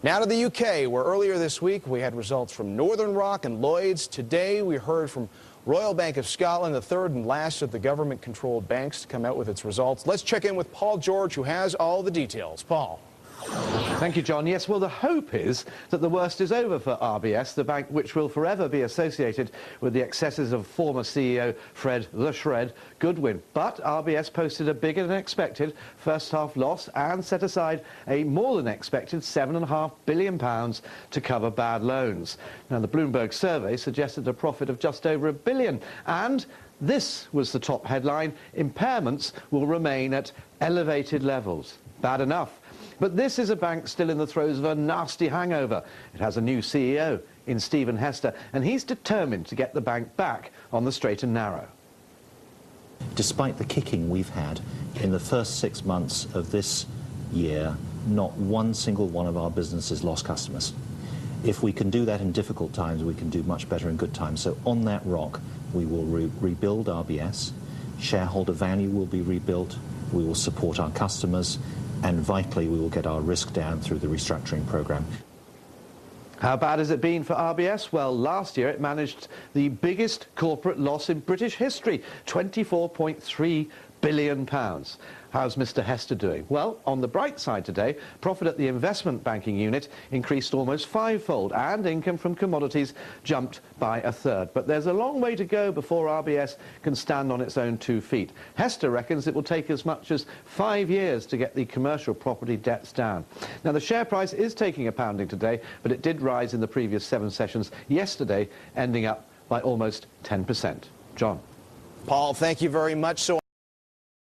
Now to the UK, where earlier this week we had results from Northern Rock and Lloyds. Today we heard from Royal Bank of Scotland, the third and last of the government-controlled banks to come out with its results. Let's check in with Paul George, who has all the details. Paul. Thank you, John. Yes, well, the hope is that the worst is over for RBS, the bank which will forever be associated with the excesses of former CEO Fred the Shred Goodwin. But RBS posted a bigger than expected first-half loss and set aside a more than expected £7.5 billion to cover bad loans. Now, the Bloomberg survey suggested a profit of just over £1 billion, and this was the top headline: impairments will remain at elevated levels. Bad enough. But this is a bank still in the throes of a nasty hangover. It has a new CEO in Stephen Hester, and he's determined to get the bank back on the straight and narrow. Despite the kicking we've had in the first 6 months of this year, not one single one of our businesses lost customers. If we can do that in difficult times, we can do much better in good times. So on that rock, we will rebuild RBS. Shareholder value will be rebuilt. We will support our customers. And vitally, we will get our risk down through the restructuring program. How bad has it been for RBS? Well, last year it managed the biggest corporate loss in British history, £24.3 billion. How's Mr. Hester doing? Well, on the bright side today, profit at the investment banking unit increased almost fivefold, and income from commodities jumped by a third. But there's a long way to go before RBS can stand on its own 2 feet. Hester reckons it will take as much as 5 years to get the commercial property debts down. Now, the share price is taking a pounding today, but it did rise in the previous 7 sessions yesterday, ending up by almost 10%. John. Paul, thank you very much.